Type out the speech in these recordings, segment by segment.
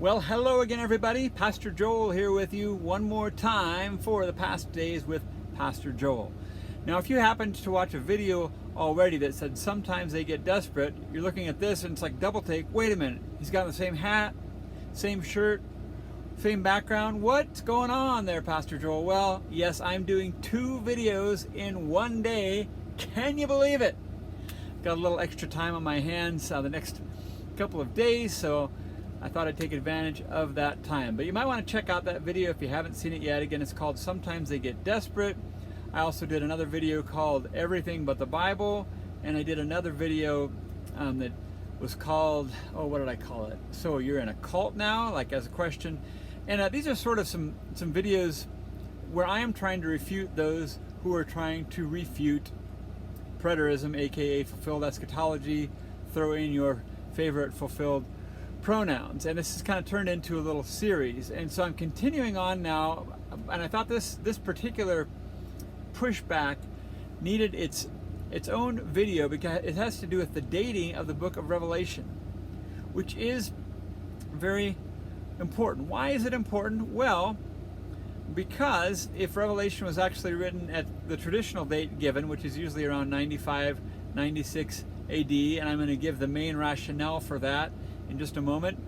Well, hello again, everybody. Pastor Joel here with you one more time for the Past Days with Pastor Joel. Now, if you happened to watch a video already that said sometimes they get desperate, you're looking at this and it's like double take. Wait a minute. He's got the same hat, same shirt, same background. What's going on there, Pastor Joel? Well, yes, I'm doing 2 videos in one day. Can you believe it? Got a little extra time on my hands the next couple of days, so I thought I'd take advantage of that time. But you might want to check out that video if you haven't seen it yet. Again, it's called Sometimes They Get Desperate. I also did another video called Everything But the Bible, and I did another video that was called, what did I call it? So you're in a cult now, like as a question. And these are sort of some videos where I am trying to refute those who are trying to refute preterism, aka fulfilled eschatology. Throw in your favorite fulfilled pronouns, and this has kind of turned into a little series, and so I'm continuing on now. And I thought this particular pushback needed its own video because it has to do with the dating of the book of Revelation, which is very important. Why is it important? Well, because if Revelation was actually written at the traditional date given, which is usually around 95, 96 AD, and I'm going to give the main rationale for that in just a moment,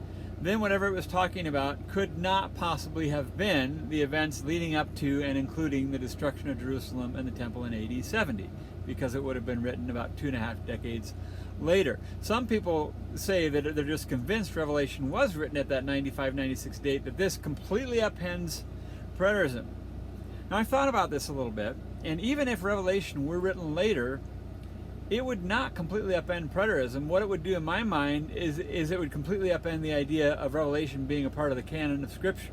then whatever it was talking about could not possibly have been the events leading up to and including the destruction of Jerusalem and the temple in AD 70, because it would have been written about 2.5 decades later. Some people say that they're just convinced Revelation was written at that 95, 96 date, that this completely upends preterism. Now, I thought about this a little bit, and even if Revelation were written later, it would not completely upend preterism. What it would do in my mind is it would completely upend the idea of Revelation being a part of the canon of Scripture,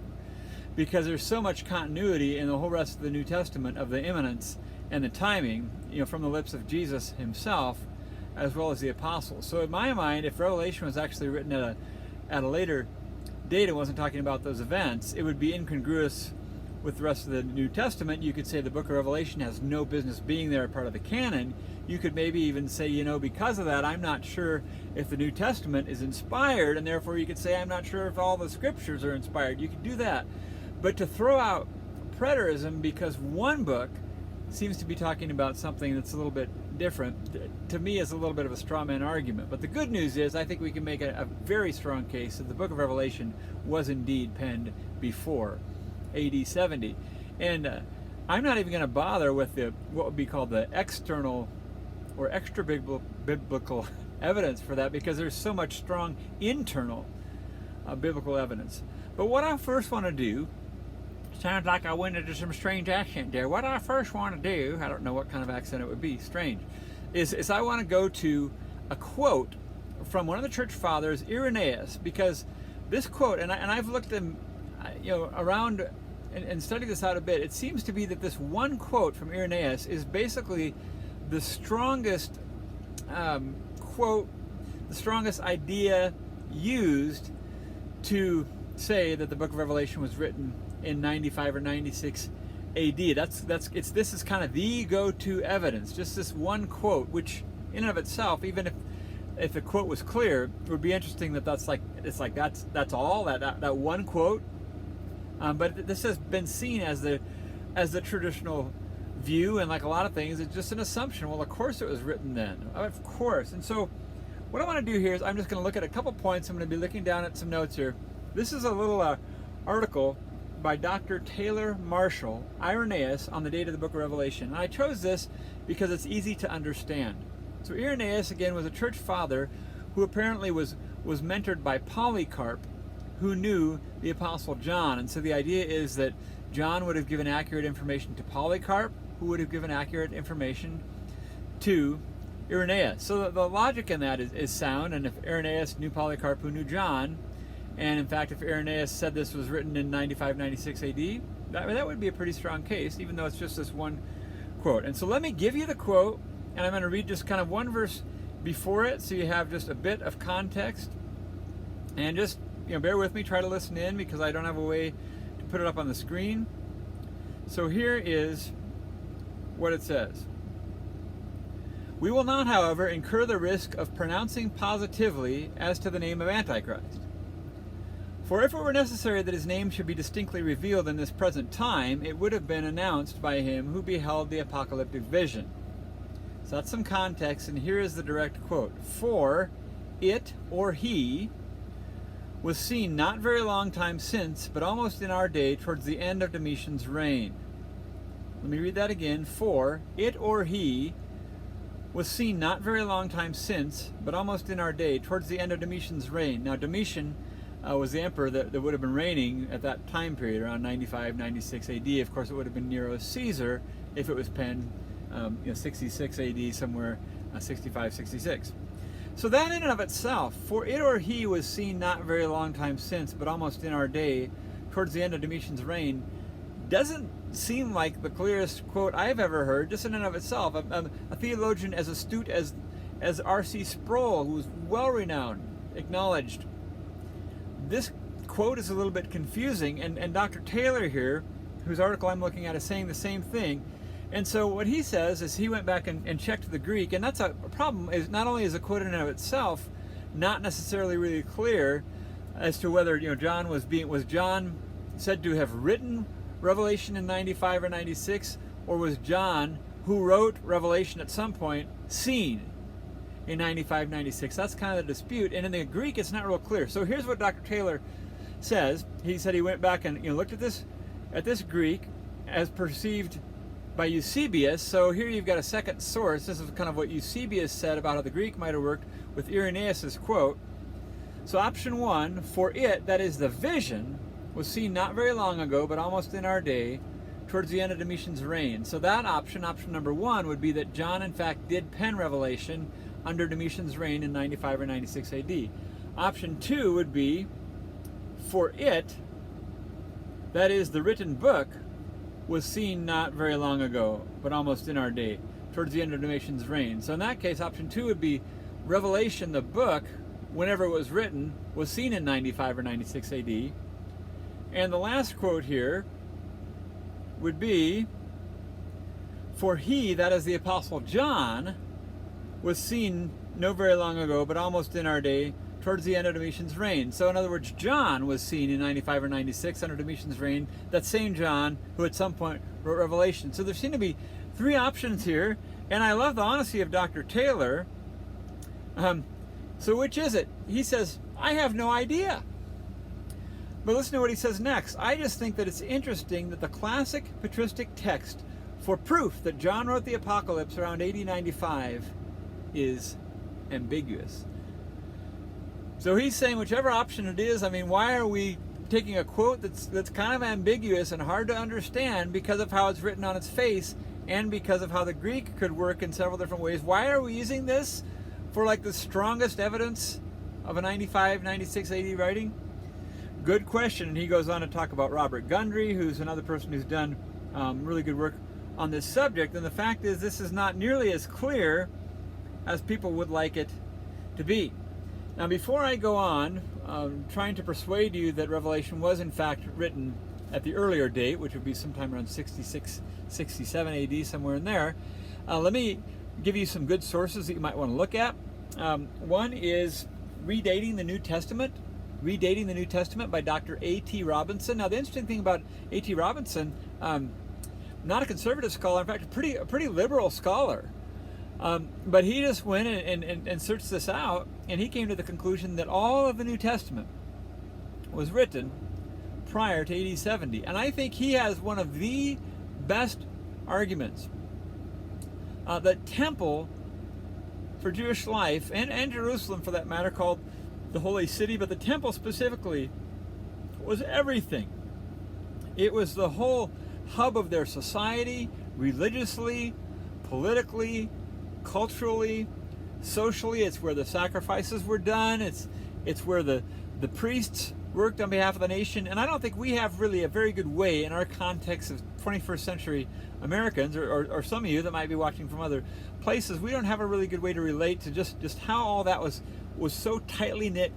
because there's so much continuity in the whole rest of the New Testament of the imminence and the timing, from the lips of Jesus himself, as well as the apostles. So in my mind, if Revelation was actually written at a later date and wasn't talking about those events, it would be incongruous with the rest of the New Testament. You could say the book of Revelation has no business being there, part of the canon. You could maybe even say, because of that, I'm not sure if the New Testament is inspired, and therefore you could say, I'm not sure if all the scriptures are inspired. You could do that. But to throw out preterism because one book seems to be talking about something that's a little bit different, to me is a little bit of a straw man argument. But the good news is I think we can make a very strong case that the book of Revelation was indeed penned before AD 70. And I'm not even going to bother with what would be called the external or extra biblical evidence for that, because there's so much strong internal biblical evidence. But what I first want to do, sounds like I went into some strange accent there. What I first want to do, I don't know what kind of accent it would be, strange, is I want to go to a quote from one of the church fathers, Irenaeus, because this quote, and I've looked around and studied this out a bit. It seems to be that this one quote from Irenaeus is basically the strongest quote, the strongest idea used to say that the book of Revelation was written in 95 or 96 AD. This is kind of the go-to evidence, just this one quote, which in and of itself, even if the quote was clear, it would be interesting that's all that one quote. But this has been seen as the traditional view, and like a lot of things, it's just an assumption. Well, of course it was written then. Of course. And so what I want to do here is I'm just going to look at a couple points. I'm going to be looking down at some notes here. This is a little article by Dr. Taylor Marshall, Irenaeus, on the date of the book of Revelation. And I chose this because it's easy to understand. So Irenaeus, again, was a church father who apparently was mentored by Polycarp, who knew the Apostle John. And so the idea is that John would have given accurate information to Polycarp, who would have given accurate information to Irenaeus. So the logic in that is sound, and if Irenaeus knew Polycarp, who knew John, and in fact if Irenaeus said this was written in 95, 96 AD, that would be a pretty strong case, even though it's just this one quote. And so let me give you the quote, and I'm going to read just kind of one verse before it so you have just a bit of context. And just bear with me, try to listen in, because I don't have a way to put it up on the screen. So here is what it says. We will not, however, incur the risk of pronouncing positively as to the name of Antichrist. For if it were necessary that his name should be distinctly revealed in this present time, it would have been announced by him who beheld the apocalyptic vision. So that's some context, and here is the direct quote. For it, or he, was seen not very long time since, but almost in our day, towards the end of Domitian's reign. Let me read that again. For it, or he, was seen not very long time since, but almost in our day, towards the end of Domitian's reign. Now, Domitian was the emperor that would have been reigning at that time period, around 95, 96 AD. Of course, it would have been Nero Caesar if it was penned 66 AD, somewhere 65, 66. So that in and of itself, for it or he was seen not very long time since, but almost in our day, towards the end of Domitian's reign, doesn't seem like the clearest quote I've ever heard, just in and of itself. A theologian as astute as R.C. Sproul, who's well-renowned, acknowledged. This quote is a little bit confusing, and Dr. Taylor here, whose article I'm looking at, is saying the same thing. And so what he says is he went back and checked the Greek, and that's a problem. Is not only is a quote in and of itself not necessarily really clear as to whether John was John said to have written Revelation in 95 or 96, or was John, who wrote Revelation at some point, seen in 95, 96. That's kind of the dispute, and in the Greek it's not real clear. So here's what Dr. Taylor says. He said he went back and looked at this Greek as perceived by Eusebius. So here you've got a second source. This is kind of what Eusebius said about how the Greek might have worked with Irenaeus' quote. So option one, for it, that is the vision, was seen not very long ago, but almost in our day, towards the end of Domitian's reign. So that option number one, would be that John in fact did pen Revelation under Domitian's reign in 95 or 96 AD. Option two would be, for it, that is the written book, was seen not very long ago, but almost in our day, towards the end of Domitian's reign. So in that case, option two would be Revelation, the book, whenever it was written, was seen in 95 or 96 AD. And the last quote here would be, for he, that is the Apostle John, was seen no very long ago, but almost in our day, towards the end of Domitian's reign. So in other words, John was seen in 95 or 96 under Domitian's reign, that same John who at some point wrote Revelation. So there seem to be three options here, and I love the honesty of Dr. Taylor. So which is it? He says, I have no idea. But listen to what he says next. I just think that it's interesting that the classic patristic text for proof that John wrote the Apocalypse around AD 95 is ambiguous. So he's saying whichever option it is, I mean, why are we taking a quote that's kind of ambiguous and hard to understand because of how it's written on its face and because of how the Greek could work in several different ways? Why are we using this for like the strongest evidence of a 95, 96 AD writing? Good question. And he goes on to talk about Robert Gundry, who's another person who's done really good work on this subject. And the fact is, this is not nearly as clear as people would like it to be. Now, before I go on, trying to persuade you that Revelation was in fact written at the earlier date, which would be sometime around 66, 67 AD, somewhere in there, let me give you some good sources that you might want to look at. One is Redating the New Testament. Redating the New Testament by Dr. A.T. Robinson. Now, the interesting thing about A.T. Robinson, not a conservative scholar, in fact, a pretty liberal scholar. But he just went and searched this out, and he came to the conclusion that all of the New Testament was written prior to AD 70. And I think he has one of the best arguments. The temple for Jewish life, and Jerusalem for that matter, called the Holy City, but the temple specifically, was everything. It was the whole hub of their society, religiously, politically, culturally, socially. It's where the sacrifices were done. It's where the priests worked on behalf of the nation. And I don't think we have really a very good way in our context of 21st century Americans, or some of you that might be watching from other places, we don't have a really good way to relate to just how all that was so tightly knit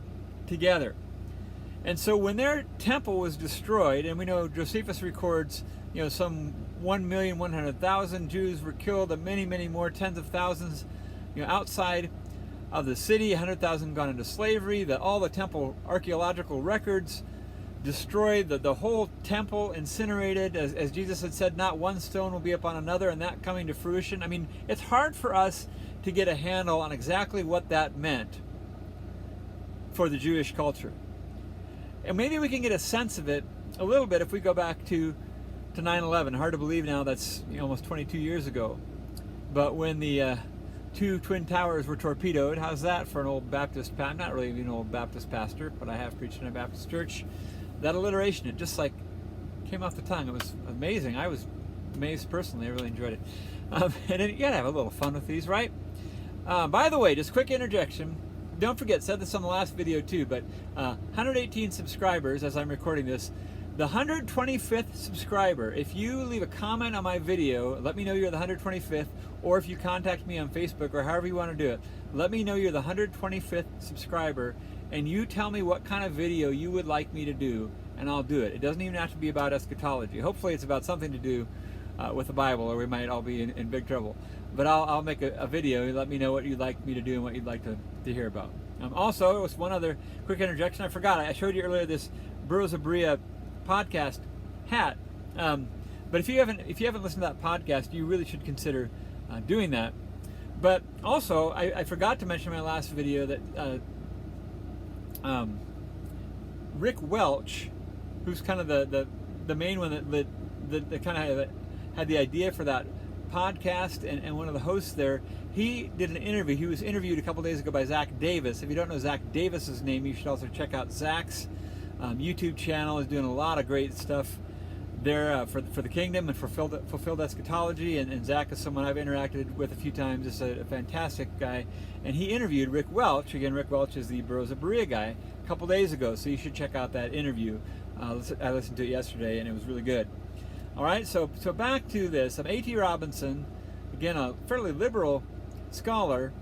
together. And so when their temple was destroyed, and we know Josephus records, some 1,100,000 Jews were killed, and many, many more, tens of thousands, outside of the city, 100,000 gone into slavery, that all the temple archaeological records destroy the whole temple, incinerated, as Jesus had said, not one stone will be upon another, and that coming to fruition. I mean, it's hard for us to get a handle on exactly what that meant for the Jewish culture. And maybe we can get a sense of it a little bit if we go back to 9/11. Hard to believe now, that's almost 22 years ago. But when the two Twin Towers were torpedoed, how's that for an old Baptist pastor? I'm not really an old Baptist pastor, but I have preached in a Baptist church. That alliteration, it just like came off the tongue. It was amazing. I was amazed personally. I really enjoyed it. And then you gotta have a little fun with these, right? By the way, just quick interjection. Don't forget, said this on the last video too, but 118 subscribers as I'm recording this. The 125th subscriber, if you leave a comment on my video, let me know you're the 125th, or if you contact me on Facebook or however you want to do it, let me know you're the 125th subscriber, and you tell me what kind of video you would like me to do, and I'll do it. It doesn't even have to be about eschatology. Hopefully it's about something to do with the Bible, or we might all be in big trouble. But I'll make a video and let me know what you'd like me to do and what you'd like to hear about. Also, it was one other quick interjection. I forgot. I showed you earlier this Burros of Berea podcast hat. But if you haven't listened to that podcast, you really should consider doing that. But also, I forgot to mention in my last video that Rick Welch, who's kind of the main one that kind of had the idea for that podcast and one of the hosts there, he did an interview. He was interviewed a couple days ago by Zach Davis. If you don't know Zach Davis's name, you should also check out Zach's YouTube channel. Is doing a lot of great stuff there for the kingdom and fulfilled eschatology. And Zach is someone I've interacted with a few times. Just a fantastic guy. And he interviewed Rick Welch. Again, Rick Welch is the Burros of Berea guy a couple days ago. So you should check out that interview. I listened to it yesterday, and it was really good. All right, so back to this. A.T. Robinson, again, a fairly liberal scholar,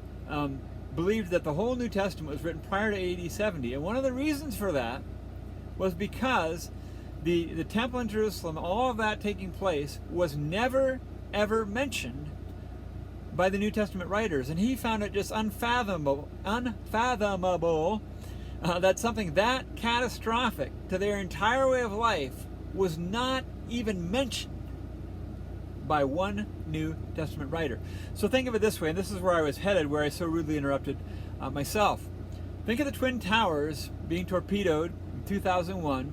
believed that the whole New Testament was written prior to AD 70. And one of the reasons for that was because the temple in Jerusalem, all of that taking place, was never, ever mentioned by the New Testament writers. And he found it just unfathomable that something that catastrophic to their entire way of life was not even mentioned by one New Testament writer. So think of it this way, and this is where I was headed, where I so rudely interrupted myself. Think of the Twin Towers being torpedoed in 2001,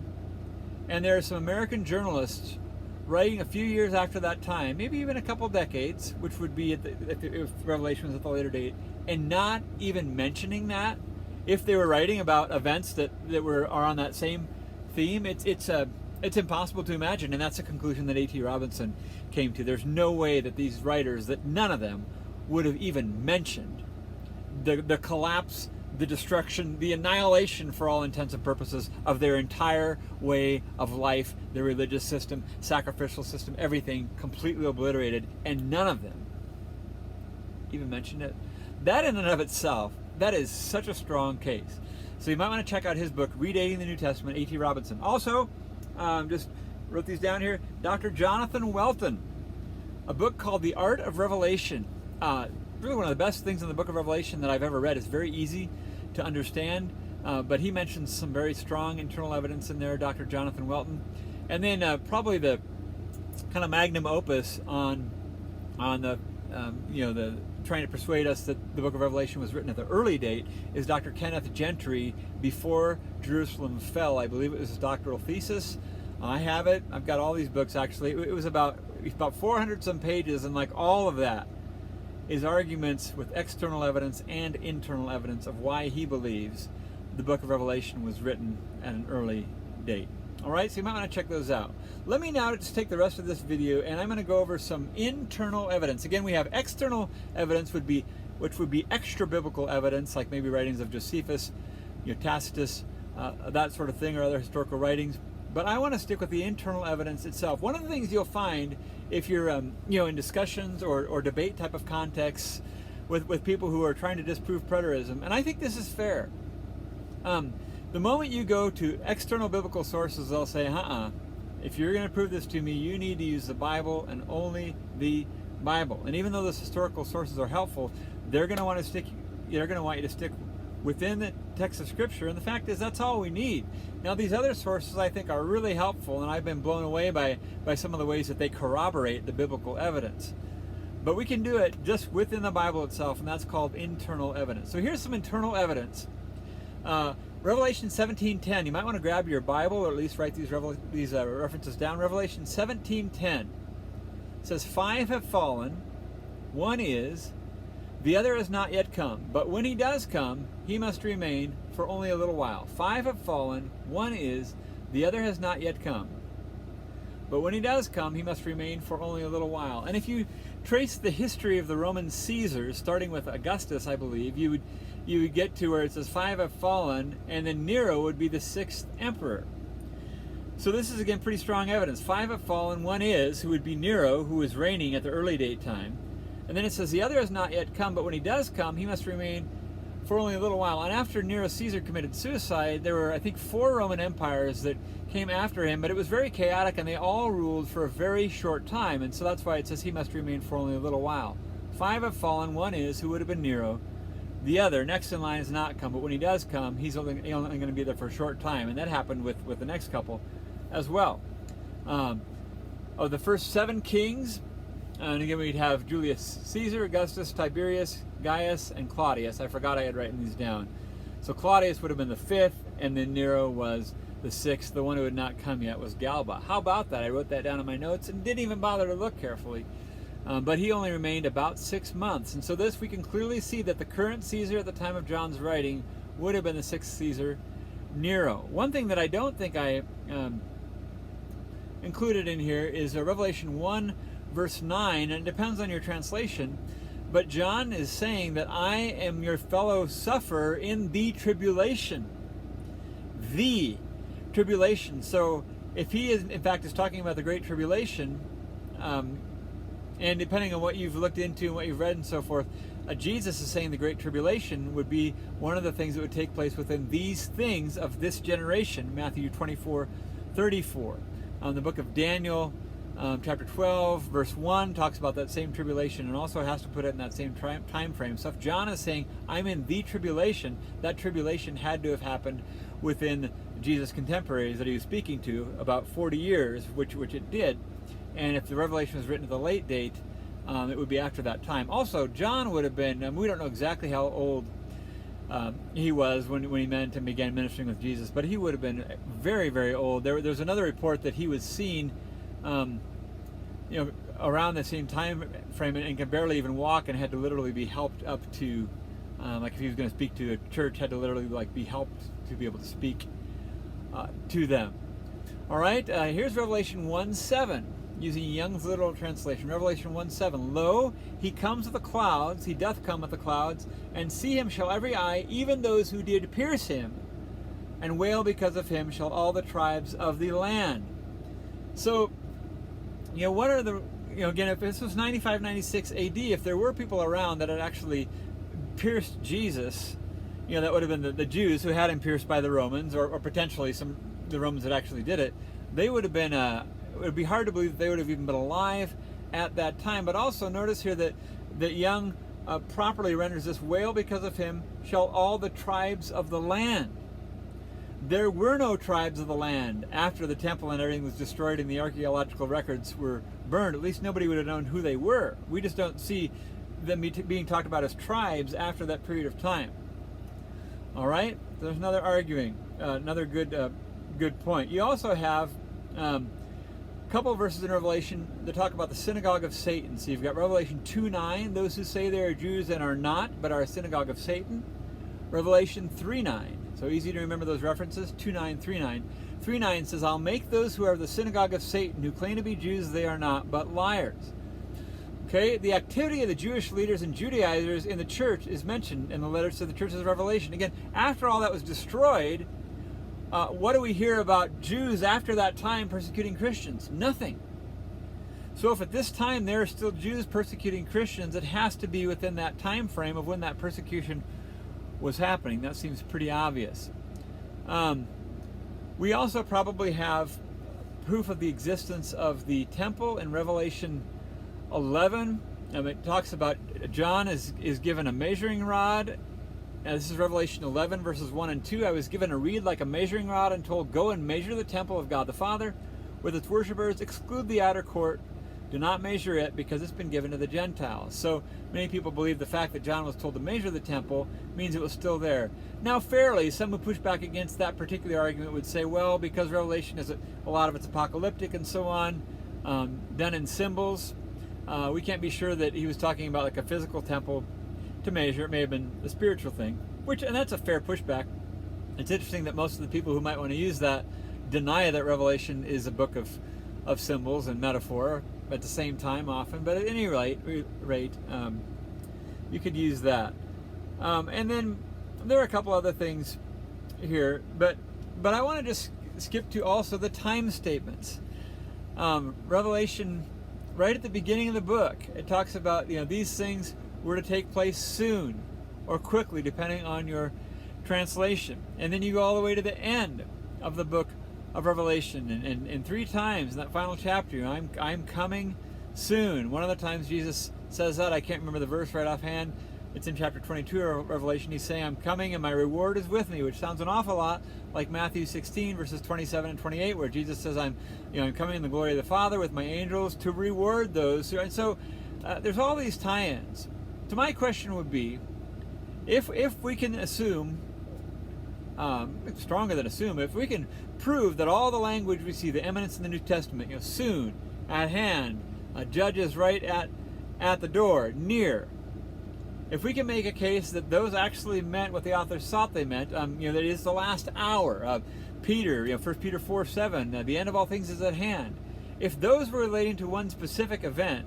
and there are some American journalists writing a few years after that time, maybe even a couple decades, which would be if Revelation was at the later date, and not even mentioning that. If they were writing about events that are on that same theme, it's impossible to imagine, and that's a conclusion that A.T. Robinson came to. There's no way that these writers, that none of them would have even mentioned the collapse, the destruction, the annihilation, for all intents and purposes, of their entire way of life, their religious system, sacrificial system, everything completely obliterated, and none of them even mentioned it. That in and of itself, that is such a strong case. So you might want to check out his book, Redating the New Testament, A.T. Robinson. Also, just wrote these down here, Dr. Jonathan Welton, a book called The Art of Revelation. Really one of the best things in the book of Revelation that I've ever read. It's very easy to understand, but he mentions some very strong internal evidence in there, Dr. Jonathan Welton. And then probably the kind of magnum opus on the the trying to persuade us that the book of Revelation was written at the early date is Dr. Kenneth Gentry, Before Jerusalem Fell. I believe it was his doctoral thesis. I have it. I've got all these books, actually. It was about 400 some pages, and like all of that is arguments with external evidence and internal evidence of why he believes the book of Revelation was written at an early date. All right, so you might want to check those out. Let me now just take the rest of this video, and I'm going to go over some internal evidence. Again, we have external evidence, which would be extra biblical evidence, like maybe writings of Josephus, Tacitus, that sort of thing, or other historical writings. But I want to stick with the internal evidence itself. One of the things you'll find if you're in discussions or debate type of contexts with people who are trying to disprove preterism, and I think this is fair. The moment you go to external biblical sources, they'll say, if you're going to prove this to me, you need to use the Bible and only the Bible. And even though those historical sources are helpful, they're going to want you to stick within the text of Scripture, and the fact is that's all we need. Now these other sources I think are really helpful, and I've been blown away by some of the ways that they corroborate the biblical evidence. But we can do it just within the Bible itself, and that's called internal evidence. So here's some internal evidence. Revelation 17:10. You might want to grab your Bible, or at least write these references down. Revelation 17:10 says, 5 have fallen, one is, the other has not yet come. But when he does come, he must remain for only a little while. 5 have fallen, one is, the other has not yet come. But when he does come, he must remain for only a little while. And if you trace the history of the Roman Caesars, starting with Augustus, I believe, you would get to where it says 5 have fallen, and then Nero would be the 6th emperor. So this is, again, pretty strong evidence. 5 have fallen, one is, who would be Nero, who was reigning at the early date time. And then it says the other has not yet come, but when he does come, he must remain for only a little while. And after Nero Caesar committed suicide, there were, I think, 4 Roman empires that came after him, but it was very chaotic, and they all ruled for a very short time. And so that's why it says he must remain for only a little while. 5 have fallen, one is, who would have been Nero. The other, next in line, has not come, but when he does come, he's only going to be there for a short time. And that happened with the next couple as well. Of the first 7 kings, and again we'd have Julius Caesar, Augustus, Tiberius, Gaius, and Claudius. I forgot I had written these down. So Claudius would have been the 5th, and then Nero was the 6th. The one who had not come yet was Galba. How about that? I wrote that down in my notes and didn't even bother to look carefully. But he only remained about 6 months. And so this, we can clearly see that the current Caesar at the time of John's writing would have been the 6th Caesar, Nero. One thing that I don't think I included in here is Revelation 1 verse 9, and it depends on your translation, but John is saying that I am your fellow sufferer in the tribulation. The tribulation. So if he is, in fact, is talking about the Great Tribulation, and depending on what you've looked into and what you've read and so forth, Jesus is saying the Great Tribulation would be one of the things that would take place within these things of this generation, Matthew 24:34. The book of Daniel, chapter 12, verse 1, talks about that same tribulation and also has to put it in that same time frame. So if John is saying, I'm in the tribulation, that tribulation had to have happened within Jesus' contemporaries that he was speaking to, about 40 years, which it did. And if the Revelation was written at the late date, it would be after that time. Also, John would have been, we don't know exactly how old he was when he began ministering with Jesus, but he would have been very, very old. There's another report that he was seen around the same time frame and could barely even walk and had to literally be helped up to, like if he was going to speak to a church, had to literally be helped to be able to speak to them. All right, here's Revelation 1:7, using Young's literal translation. Revelation 1:7, Lo, he comes with the clouds, he doth come with the clouds, and see him shall every eye, even those who did pierce him, and wail because of him shall all the tribes of the land. So, what are the, again, if this was 95, 96 AD, if there were people around that had actually pierced Jesus, that would have been the Jews who had him pierced by the Romans, or potentially the Romans that actually did it, they would have been, it would be hard to believe that they would have even been alive at that time. But also notice here that Young properly renders this, wail because of him shall all the tribes of the land. There were no tribes of the land after the temple and everything was destroyed and the archaeological records were burned. At least nobody would have known who they were. We just don't see them being talked about as tribes after that period of time. All right, there's another another good point. You also have a couple of verses in Revelation that talk about the synagogue of Satan. So you've got Revelation 2:9, those who say they are Jews and are not, but are a synagogue of Satan. Revelation 3:9. So easy to remember those references, 2:9, 3:9. 3:9 says, I'll make those who are of the synagogue of Satan, who claim to be Jews, they are not, but liars. Okay, the activity of the Jewish leaders and Judaizers in the church is mentioned in the letters to the churches of Revelation. Again, after all that was destroyed, what do we hear about Jews after that time persecuting Christians? Nothing. So if at this time there are still Jews persecuting Christians, it has to be within that time frame of when that persecution was happening. That seems pretty obvious. We also probably have proof of the existence of the temple in Revelation 11. It talks about John is given a measuring rod this is Revelation 11, verses 1 and 2. I was given a reed like a measuring rod and told, go and measure the temple of God the Father with its worshipers. Exclude the outer court. Do not measure it, because it's been given to the Gentiles. So many people believe the fact that John was told to measure the temple means it was still there. Now, fairly, some who push back against that particular argument would say, well, because Revelation is a lot of it's apocalyptic and so on, done in symbols, we can't be sure that he was talking about like a physical temple to measure. It may have been a spiritual thing, and that's a fair pushback. It's interesting that most of the people who might want to use that deny that Revelation is a book of symbols and metaphor at the same time often, but at any rate, you could use that. And then there are a couple other things here, but I want to just skip to also the time statements. Revelation, right at the beginning of the book, it talks about, these things were to take place soon or quickly, depending on your translation. And then you go all the way to the end of the book of Revelation, and 3 times in that final chapter, I'm coming soon. One of the times Jesus says that, I can't remember the verse right offhand. It's in chapter 22 of Revelation. He's saying, I'm coming and my reward is with me, which sounds an awful lot like Matthew 16 verses 27 and 28, where Jesus says, I'm coming in the glory of the Father with my angels to reward those. And so there's all these tie-ins. So my question would be, if we can assume, stronger than assume, if we can prove that all the language we see, the eminence in the New Testament, soon, at hand, judges right at the door, near, if we can make a case that those actually meant what the authors thought they meant, that it is the last hour, Peter, 1 Peter 4:7, the end of all things is at hand. If those were relating to one specific event,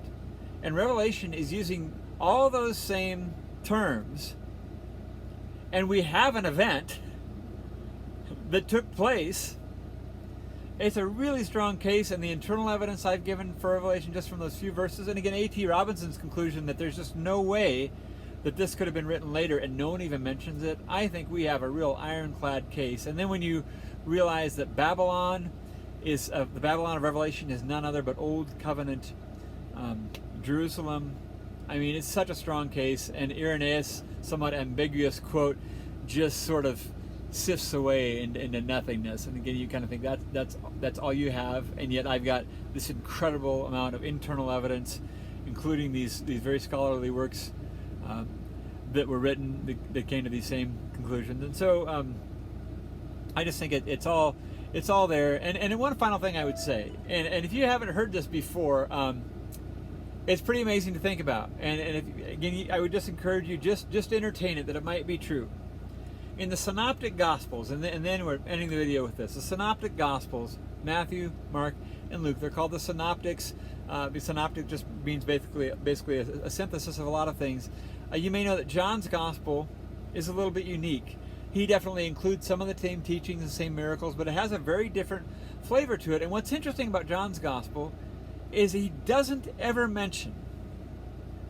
and Revelation is using all those same terms, and we have an event that took place, it's a really strong case, and the internal evidence I've given for Revelation just from those few verses, and again, A.T. Robinson's conclusion that there's just no way that this could have been written later and no one even mentions it, I think we have a real ironclad case. And then when you realize that Babylon is, the Babylon of Revelation is none other but Old Covenant Jerusalem, it's such a strong case, and Irenaeus' somewhat ambiguous quote just sort of sifts away into nothingness. And again, you kind of think that's all you have, and yet I've got this incredible amount of internal evidence, including these very scholarly works that were written that came to these same conclusions. And so I just think it's all there. And one final thing I would say, and if you haven't heard this before, it's pretty amazing to think about. And again, I would just encourage you, just entertain it, that it might be true. In the Synoptic Gospels, and then we're ending the video with this, the Synoptic Gospels, Matthew, Mark, and Luke, they're called the Synoptics. The synoptic just means basically a synthesis of a lot of things. You may know that John's Gospel is a little bit unique. He definitely includes some of the same teachings and same miracles, but it has a very different flavor to it. And what's interesting about John's Gospel is he doesn't ever mention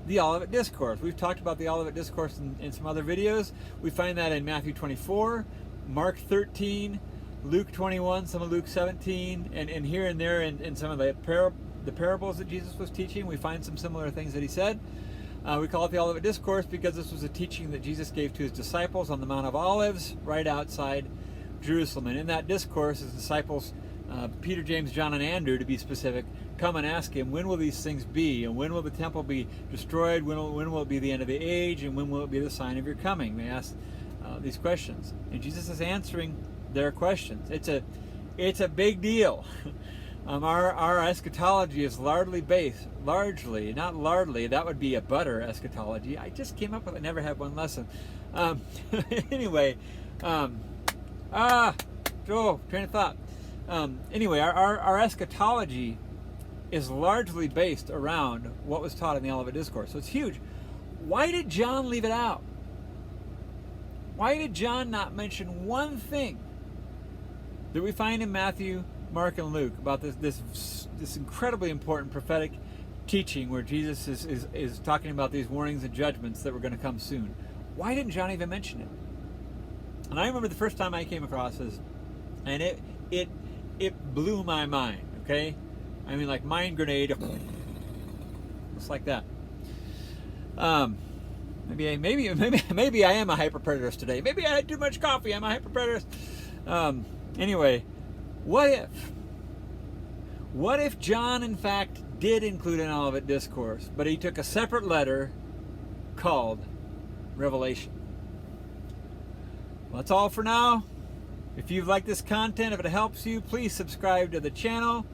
the Olivet Discourse. We've talked about the Olivet Discourse in some other videos. We find that in Matthew 24, Mark 13, Luke 21, some of Luke 17, and here and there in some of the parables that Jesus was teaching, we find some similar things that he said. We call it the Olivet Discourse because this was a teaching that Jesus gave to his disciples on the Mount of Olives right outside Jerusalem. And in that discourse, his disciples, Peter, James, John, and Andrew, to be specific, come and ask him, when will these things be? And when will the temple be destroyed? When will it be the end of the age? And when will it be the sign of your coming? They ask these questions. And Jesus is answering their questions. It's a big deal. Our eschatology is largely based, that would be a butter eschatology. I just came up with it, never had one lesson. Anyway, train of thought. Anyway, our eschatology is largely based around what was taught in the Olivet Discourse. So it's huge. Why did John leave it out? Why did John not mention one thing that we find in Matthew, Mark, and Luke about this incredibly important prophetic teaching where Jesus is talking about these warnings and judgments that were going to come soon? Why didn't John even mention it? And I remember the first time I came across this, and it blew my mind, okay? Like mind grenade, just like that. Maybe I am a hyper-preterist today. Maybe I had too much coffee. I'm a hyper-preterist. Anyway, what if John, in fact, did include an Olivet Discourse, but he took a separate letter called Revelation? Well, that's all for now. If you've liked this content, if it helps you, please subscribe to the channel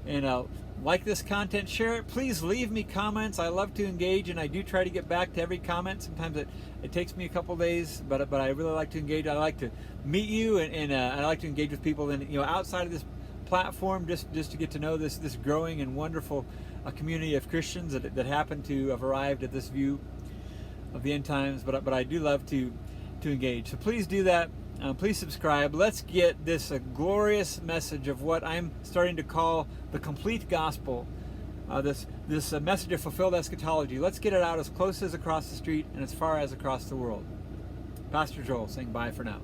and like this content, share it. Please leave me comments. I love to engage, and I do try to get back to every comment. Sometimes it takes me a couple days, but I really like to engage. I like to meet you, and I like to engage with people, and outside of this platform, just to get to know this growing and wonderful community of Christians that happen to have arrived at this view of the end times. But I do love to engage. So please do that. Please subscribe. Let's get this glorious message of what I'm starting to call the complete gospel, this message of fulfilled eschatology. Let's get it out as close as across the street and as far as across the world. Pastor Joel saying bye for now.